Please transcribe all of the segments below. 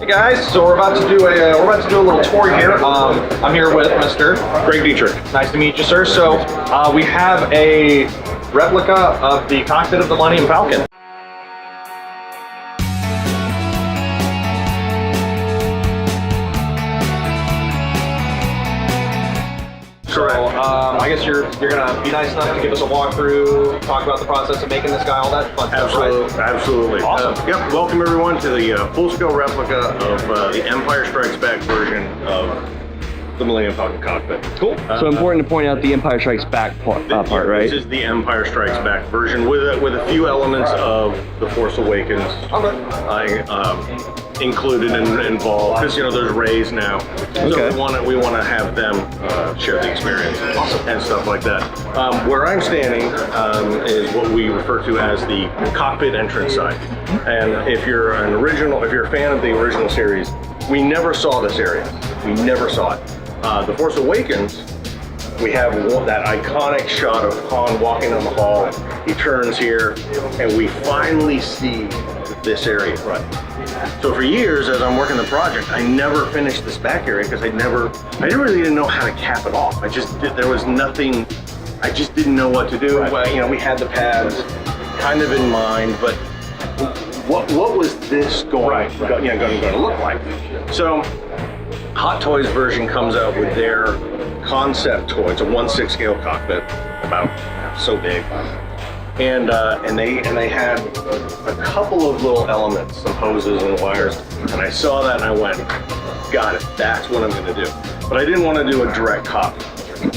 Hey guys, so we're about to do a little tour here. I'm here with Mr. Greg Beecher. Nice to meet you, sir. So we have a replica of the cockpit of the Millenium Falcon. So I guess you're gonna be nice enough to give us a walkthrough, talk about the process of making this guy, all that fun stuff, right? Absolutely. Awesome. Yep. Welcome everyone to the full-scale replica of the Empire Strikes Back version of the Millenium Falcon cockpit. Cool. So important to point out the Empire Strikes Back part, right? This is the Empire Strikes Back version with a few elements of The Force Awakens. Included and involved, because there's Rays now, so we want to have them share the experience and stuff like that. Where I'm standing is what we refer to as the cockpit entrance side, and if you're a fan of the original series, we never saw this area. We never saw it. The Force Awakens, we have that iconic shot of Han walking down the hall. He turns here, and we finally see this area. Right. So for years, as I'm working the project, I never finished this back area because I really didn't know how to cap it off. There was nothing. I just didn't know what to do. Well, we had the pads kind of in mind, but what was this going to look like? So Hot Toys version comes out with their concept toy. It's a 1/6 scale cockpit, about so big. And they had a couple of little elements, some hoses and wires, and I saw that and I went, got it, that's what I'm going to do. But I didn't want to do a direct copy.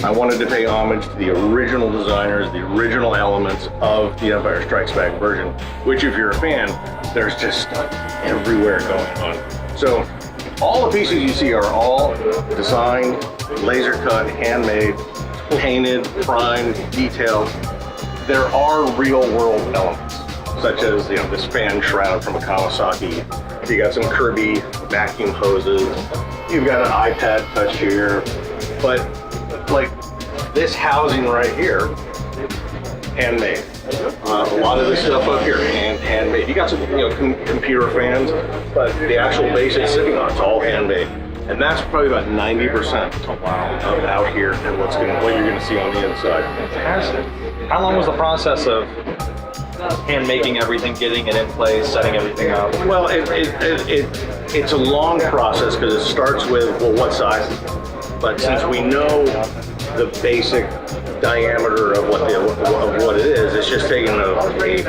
I wanted to pay homage to the original designers, the original elements of the Empire Strikes Back version, which if you're a fan, there's just stuff everywhere going on. So all the pieces you see are all designed, laser cut, handmade, painted, primed, detailed. There are real-world elements, such as this fan shroud from a Kawasaki. You got some Kirby vacuum hoses. You've got an iPad touch here, but like this housing right here, handmade. A lot of this stuff up here, handmade. You got some computer fans, but the actual base it's sitting on, it's all handmade. And that's probably about 90% of out here and what you're going to see on the inside. Fantastic. How long was the process of hand making everything, getting it in place, setting everything up? Well, it's a long process because it starts with, well, what size? But since we know the basic diameter of what it is, it's just taking a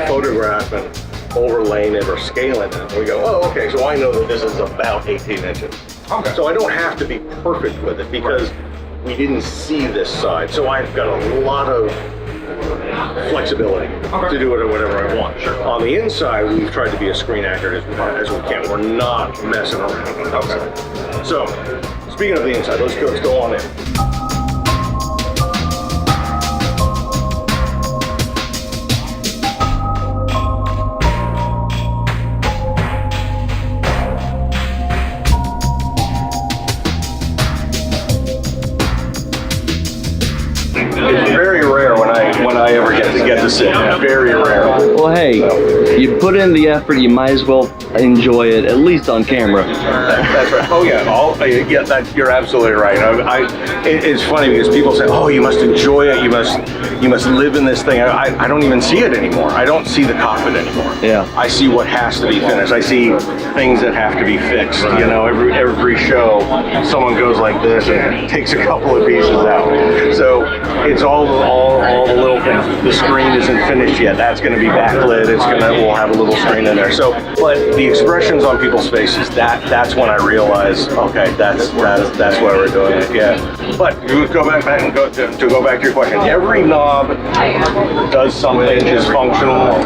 photograph and overlaying it or scaling it. We go, oh, okay, so I know that this is about 18 inches. Okay. So I don't have to be perfect with it because we didn't see this side. So I've got a lot of flexibility to do it whatever I want. Sure. On the inside, we've tried to be as screen accurate as we can. We're not messing around on the outside. So, speaking of the inside, let's go on in. It's very rare when I ever get to sit. Very rare. Well, hey, you put in the effort, you might as well enjoy it, at least on camera. That's right. Oh yeah, you're absolutely right. It's funny because people say, "Oh, you must enjoy it. You must live in this thing." I don't even see it anymore. I don't see the cockpit anymore. Yeah. I see what has to be finished. I see things that have to be fixed. Every show, someone goes like this and takes a couple of pieces out. So it's all the little things. The screen isn't finished yet. That's going to be backlit. We'll have a little screen in there. So, but the expressions on people's faces, that's when I realize, okay, that's why we're doing it. Yeah. But to go back to your question, every knob does something, is functional.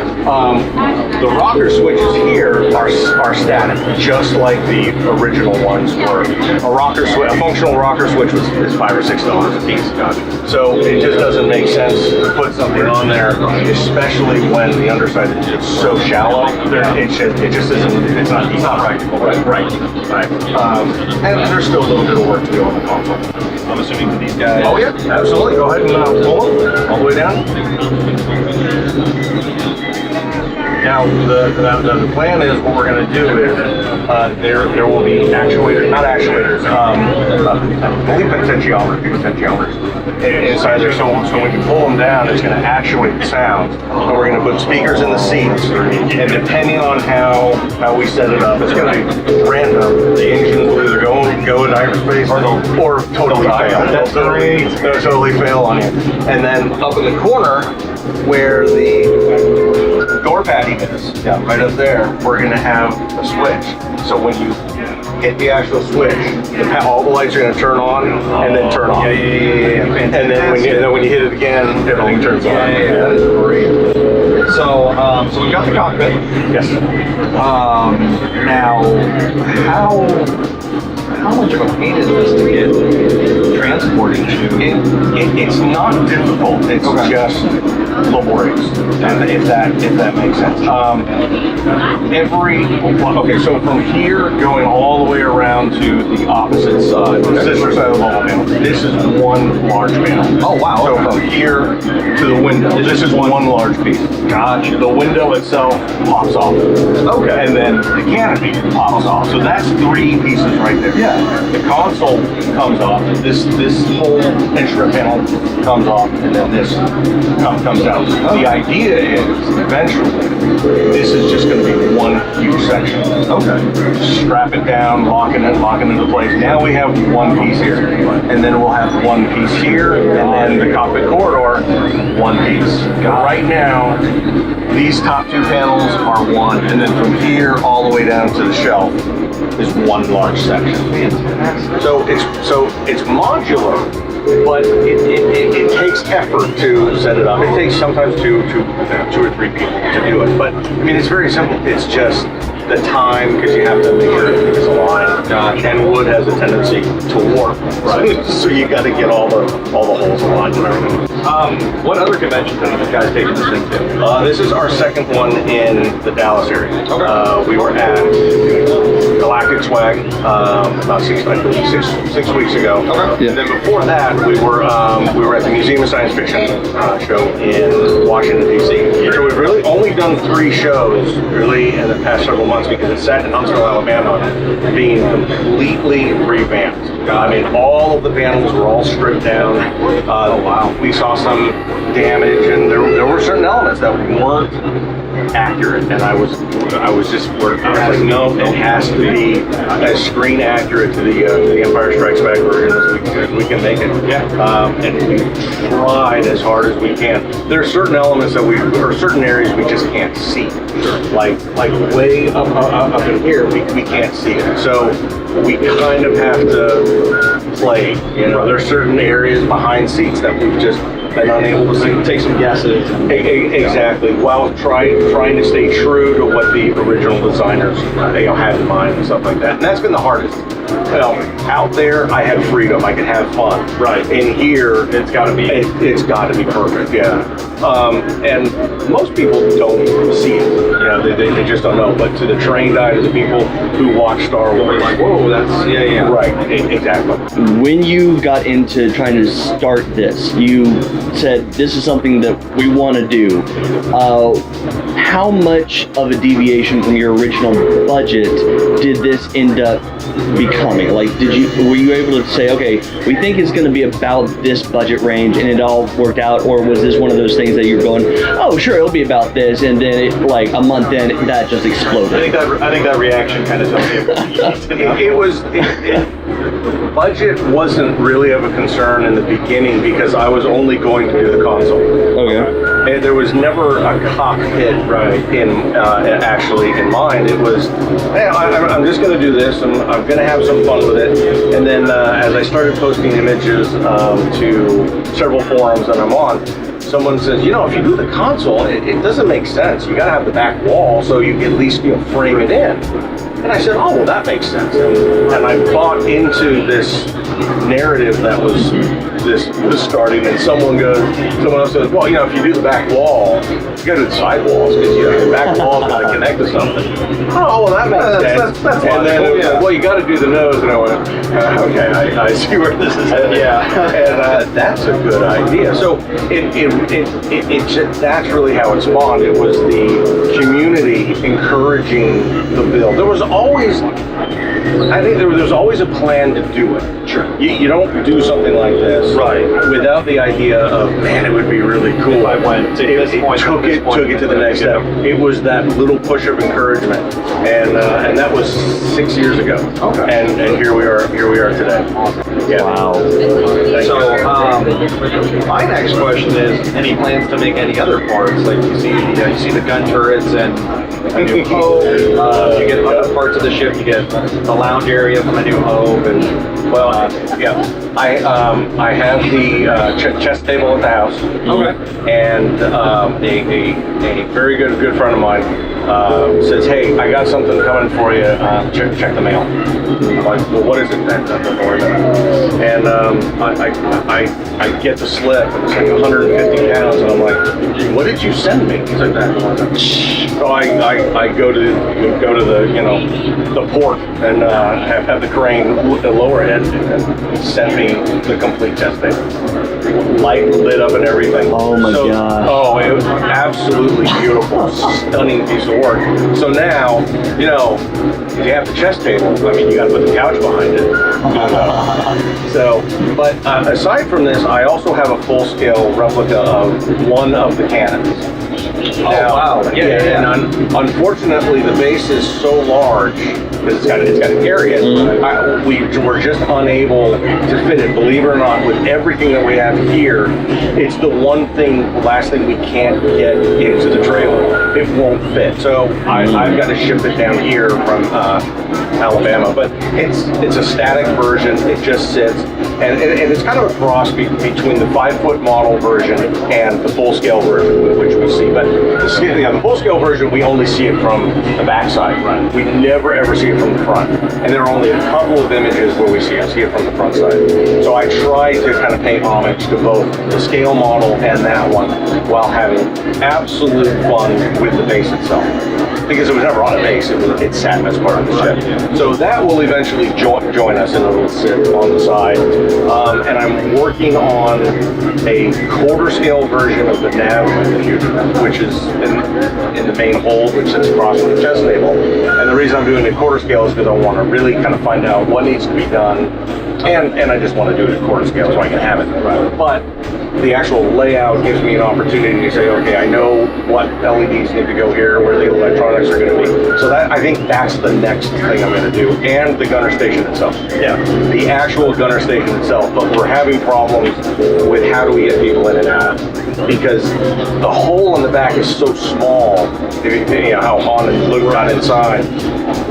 The rocker switches here are static, just like the original ones were. A functional rocker switch is $5 or $6 a piece. So it just doesn't make sense to put something on there, especially when the underside is just so shallow. It just isn't. It's not practical. Right. And there's still a little bit of work to do on the console. I'm assuming for these guys. Oh yeah, absolutely. Go ahead and pull them all the way down. Now, the plan is what we're going to do is there will be actuators, not actuators, I believe potentiometers inside there. So when you pull them down, it's going to actuate the sound. And we're going to put speakers in the seats, and depending on how we set it up, it's going to be random. The engines will either go in hyperspace or totally fail. That's great. They'll totally fail on you. And then up in the corner, where the door padding is, right up there, we're going to have a switch. So when you hit the actual switch, all the lights are going to turn on and then turn off. And then when you hit it again, everything turns on. That's great. So we've got the cockpit. Yes. Now, how much of a pain is this to get transported to? It's not difficult. It's just laborious, if that makes sense. So from here going all the way around to the opposite side, the sister side of the ball panel, this is one large panel. Oh wow! So from here to the window, this is one large piece. Gotcha. The window itself pops off. Okay. And then the canopy pops off. So that's 3 pieces right there. Yeah. The console comes off. This whole instrument panel comes off, and then this comes out. The idea is eventually this is just going to be one huge section. Okay. Strap it down, lock it into place. Now we have one piece here, and then we'll have one piece here, and then the cockpit corridor, one piece. Right now, these top 2 panels are one, and then from here all the way down to the shelf is one large section. So it's modular, but it takes effort to set it up. It takes sometimes two or three people to do it. But I mean, it's very simple. It's just the time, because you have to make sure everything is aligned. And wood has a tendency to warp, right? So you got to get all the holes aligned and everything. What other conventions have you guys taken this into? This is our second one in the Dallas area. Okay. We were at Galactic Swag about 6 weeks ago. Okay. Yeah. And then before that, we were at the Museum of Science Fiction show in Washington, D.C. So we've really only done 3 shows really in the past several months, because it's set in Huntsville, Alabama, being completely revamped. I mean, all of the panels were all stripped down. Wow. We saw some damage, and there were certain elements that weren't accurate, and I was like, no, it has to be as screen accurate to the Empire Strikes Back version as we can make it. Yeah. And we tried as hard as we can. There are certain elements or certain areas we just can't see. Like way up in here, we can't see it. So we kind of have to play. You know, there's certain areas behind seats that we've just been unable to see. Take some guesses. Exactly. While trying to stay true to what the original designers had in mind and stuff like that. And that's been the hardest. Well, out there, I had freedom. I could have fun. Right. In here, it's got to be perfect. Yeah. And most people don't see it. You know, they just don't know. But to the trained eye, to the people who watch Star Wars, like, whoa, that's yeah. Right. Exactly. When you got into trying to start this, you said this is something that we want to do. How much of a deviation from your original budget did this end up becoming? Like, were you able to say, okay, we think it's going to be about this budget range, and it all worked out, or was this one of those things that you're going, oh, sure, it'll be about this, and then like a month in, that just exploded? I think that reaction kind of tells you. Budget wasn't really of a concern in the beginning, because I was only going to do the console. Okay. And there was never a cockpit actually in mind. It was, hey, I'm just going to do this, and I'm going to have some fun with it. And then as I started posting images to several forums that I'm on, someone says, you know, if you do the console, it doesn't make sense. You got to have the back wall so you can at least frame it in. And I said, oh, well, that makes sense. And I bought into this narrative that was this was starting, and someone else says, well, you know, if you do the back wall, you got to do the side walls because you know the back wall's got to connect to something. Oh, well, that makes sense. That's and then it was like, well, you got to do the nose, and I went, okay, I see where this is headed. Yeah, and that's a good idea. So that's really how it spawned. It was the community encouraging the build. There was always, I think there was always a plan to do it. Sure. You don't do something like this without the idea of, man, it would be really cool. If I went to this point, took it to the next step. It was that little push of encouragement, and that was 6 years ago. Okay. And here we are today. Awesome. Yeah. Wow. So my next question is, any plans to make any other parts? Like you see the gun turrets and a new Hope. You get other parts of the ship. You get the lounge area from a new Hope, and I have the chess table at the house. Okay. And a very good friend of mine says, hey, I got something coming for you. Check the mail. I'm like, well, what is it then? Don't worry about it. And I get the slip, and it's like 150 pounds, and I'm like, what did you send me? He's like, that. So I go to the port and have the crane lower it and send me the complete test table. Light lit up and everything. Oh my gosh. Oh, it was absolutely beautiful, stunning piece of work. So now, you know, if you have the chess table, I mean, you got to put the couch behind it. But aside from this, I also have a full-scale replica of one of the cannons. Now, wow. Yeah. And unfortunately, the base is so large because it's got to carry it. We're just unable to fit it. Believe it or not, with everything that we have here, it's the last thing we can't get into the trailer. It won't fit. So I've got to ship it down here from Alabama. But it's a static version. It just sits. And it's kind of a cross between the 5-foot model version and the full-scale version, which we see. But the full-scale version, we only see it from the backside. Right. We never ever see it from the front. And there are only a couple of images where we see it from the front side. So I try to kind of pay homage to both the scale model and that one while having absolute fun with the base itself. Because it was never on a base, it sat as part of the ship. So that will eventually join us, and it'll sit on the side. And I'm working on a quarter-scale version of the nav in the future, which is in the main hold, which sits across from the chess table. And the reason I'm doing it quarter scale is because I want to really kind of find out what needs to be done, and I just want to do it at quarter scale so I can have it. But the actual layout gives me an opportunity to say, okay, I know what LEDs need to go here, where the electronics are going to be. So I think that's the next thing I'm going to do, and the gunner station itself. Yeah, the actual gunner station itself. But we're having problems with how do we get people in and out, because the hole in the back is so small. You know how on and look got inside.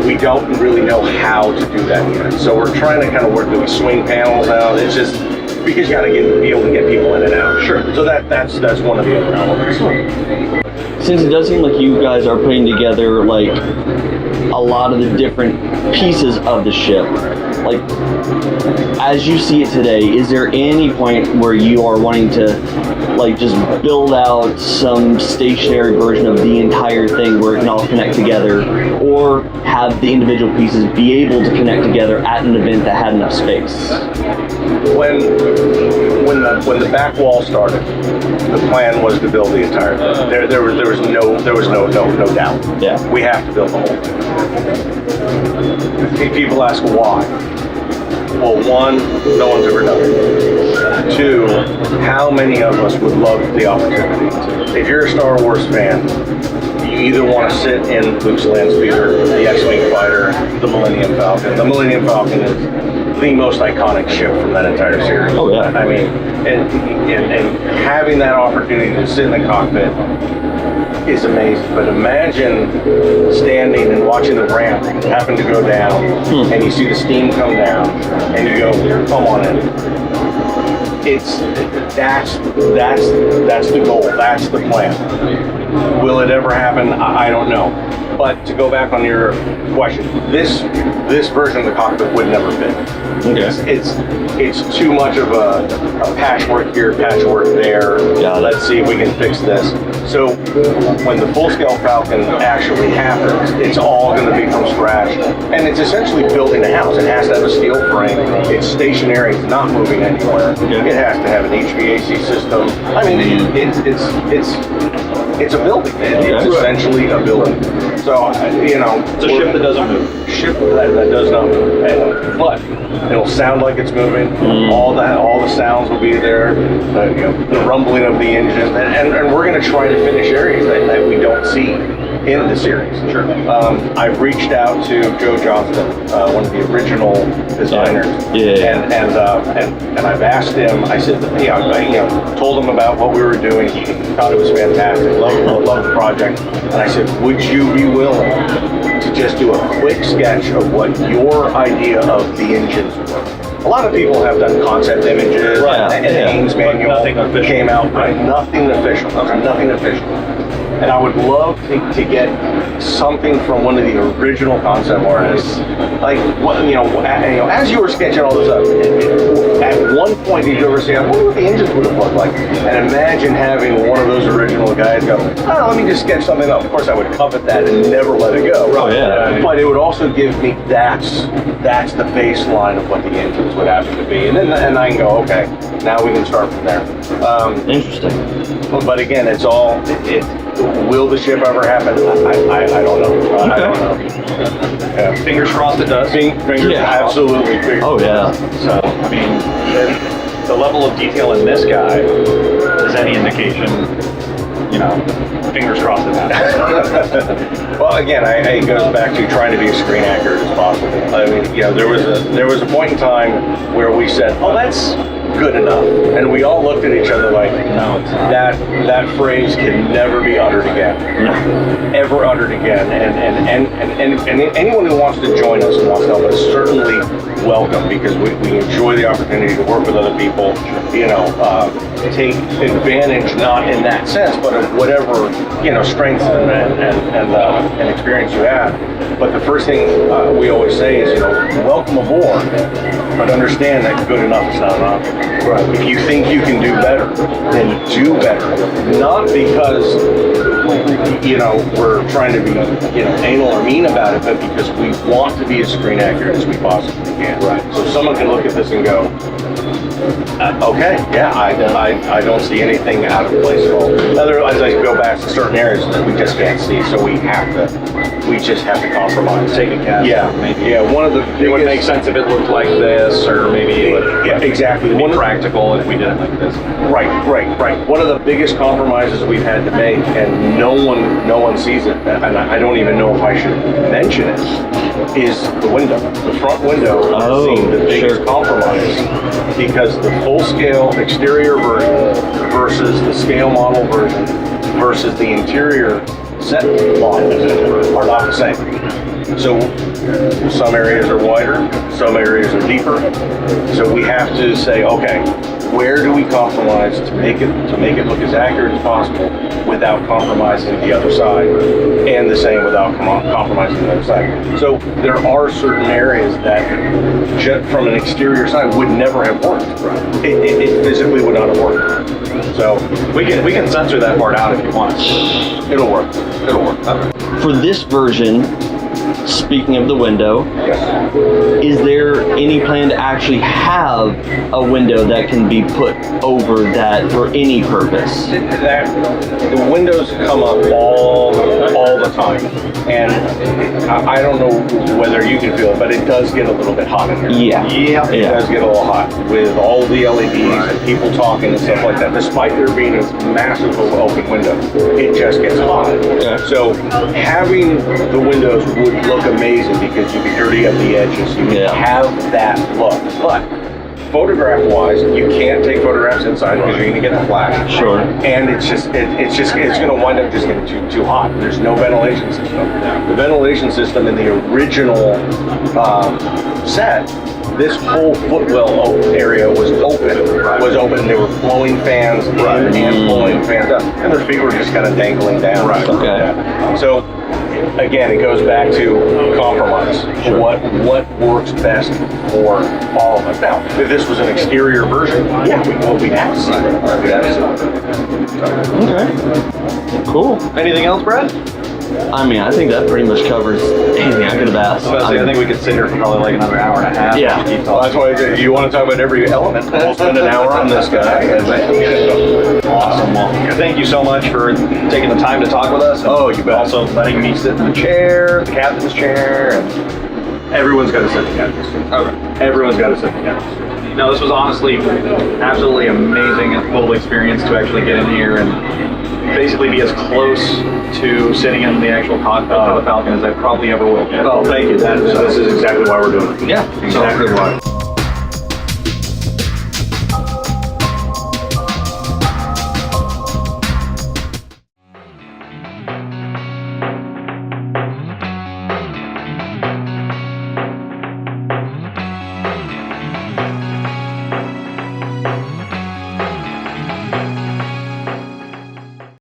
We don't really know how to do that yet. So we're trying to kind of work. Do we swing panels out? It's just because you got to be able to get people in and out. Sure. So that's one of the other elements. Since it does seem like you guys are putting together like a lot of the different pieces of the ship, like as you see it today, is there any point where you are wanting to like just build out some stationary version of the entire thing where it can all connect together, or have the individual pieces be able to connect together at an event that had enough space? When the back wall started, the plan was to build the entire thing. There was no doubt. Yeah. We have to build the whole thing. People ask why. Well, one, no one's ever done it. Two, how many of us would love the opportunity? If you're a Star Wars fan, you either want to sit in Luke's land speeder, the X-Wing fighter, the Millenium Falcon. The Millenium Falcon is the most iconic ship from that entire series. Oh yeah. I mean, and having that opportunity to sit in the cockpit is amazing. But imagine standing and watching the ramp happen to go down, and you see the steam come down, and you go, come on in. That's the goal. That's the plan. Will it ever happen? I don't know. But to go back on your question, this version of the cockpit would never fit. Okay. It's too much of a patchwork here, patchwork there. Let's see if we can fix this. So when the full-scale Falcon actually happens, it's all going to be from scratch, and it's essentially building a house. It has to have a steel frame. It's stationary. It's not moving anywhere. Okay. It has to have an HVAC system. I mean, it's a building. It's essentially a building. So It's a ship that doesn't move. Ship that does not move, but it'll sound like it's moving. All the sounds will be there. The rumbling of the engine, and we're going to try to finish areas that we don't see in the series. Sure. I've reached out to Joe Johnston, one of the original designers, and I've asked him. I said, told him about what we were doing. He thought it was fantastic. Loved the project, and I said, would you be willing to just do a quick sketch of what your idea of the engines were? A lot of people have done concept images, and the Ames manual came out, right? Nothing official. Nothing official. And I would love to get something from one of the original concept artists, like as you were sketching all this up. At one point, did you ever say, "I wonder what the engines would have looked like?" And imagine having one of those original guys go, "Oh, let me just sketch something up." Of course, I would covet that and never let it go. Oh yeah. But it would also give me that's the baseline of what the engines would have to be, and I can go, okay, now we can start from there. Interesting. But again, it's all will the ship ever happen? I don't know. I don't know. Yeah. Fingers crossed it does. Fingers absolutely. Oh yeah. So, I mean, the level of detail in this guy is any indication, fingers crossed it happens. Well, again, it goes back to trying to be as screen accurate as possible. I mean, there was a point in time where we said, "Oh, that's good enough," and we all looked at each other like, "No, that phrase can never be uttered again, ever uttered again." And anyone who wants to join us and wants to help us certainly welcome, because we enjoy the opportunity to work with other people. Take advantage, not in that sense, but of whatever strengths and experience you have. But the first thing we always say is, welcome aboard, but understand that good enough is not an option. Right. If you think you can do better, then do better. Not because we're trying to be anal or mean about it, but because we want to be as screen accurate as we possibly can. Right. So someone can look at this and go, okay, yeah, I don't see anything out of place at all. Otherwise, I go back to certain areas that we just can't see, so we just have to compromise. Take a guess. Yeah, maybe. Yeah, one of the It would make sense if it looked like this, or maybe it would. Yeah, exactly. Be practical if we did it like this. Right. One of the biggest compromises we've had to make, and no one sees it, and I don't even know if I should mention it, is the window. The front window seemed the biggest compromise, because the full-scale exterior version versus the scale model version versus the interior set model are not the same. So some areas are wider, some areas are deeper. So we have to say, okay, where do we compromise to make it look as accurate as possible without compromising the other side, and the same without compromising the other side. So there are certain areas that just from an exterior side would never have worked. It physically would not have worked. So we can censor that part out if you want. it'll work. For this version, speaking of the window, Yes. is there any plan to actually have a window that can be put over that for any purpose? The windows come up all the time, and I don't know whether you can feel it, but it does get a little bit hot in here. Yeah. It does get a little hot with all the LEDs and people talking and stuff like that. Despite there being a massive open window, it just gets hot. Yeah. So having the windows would look amazing, because you can dirty up the edges, you can have that look. But photograph-wise, you can't take photographs inside because you're going to get a flash. Sure. And it's going to wind up just getting too hot. There's no ventilation system. The ventilation system in the original set, this whole footwell area was open. They were blowing fans in and blowing fans out, and their feet were just kind of dangling down. Right. Okay. So again, it goes back to compromise. Sure. What works best for all of us. Now, if this was an exterior version, yeah, we'd have to see it. We'd have to see it. Okay. Cool. Anything else, Brad? I mean, I think that pretty much covers anything I could have asked. I think we could sit here for probably like another hour and a half. Yeah. Well, that's why you want to talk about every element. We'll spend an hour on this guy. Awesome. Well, thank you so much for taking the time to talk with us. Oh, you bet. Also letting me sit in the chair, the captain's chair. And Everyone's got to sit together. okay. Everyone's got to sit together. No, this was honestly absolutely amazing and cool experience to actually get in here and basically be as close to sitting in the actual cockpit of the Falcon as I probably ever will. Oh, thank you. This is exactly why we're doing it. Yeah. Exactly why.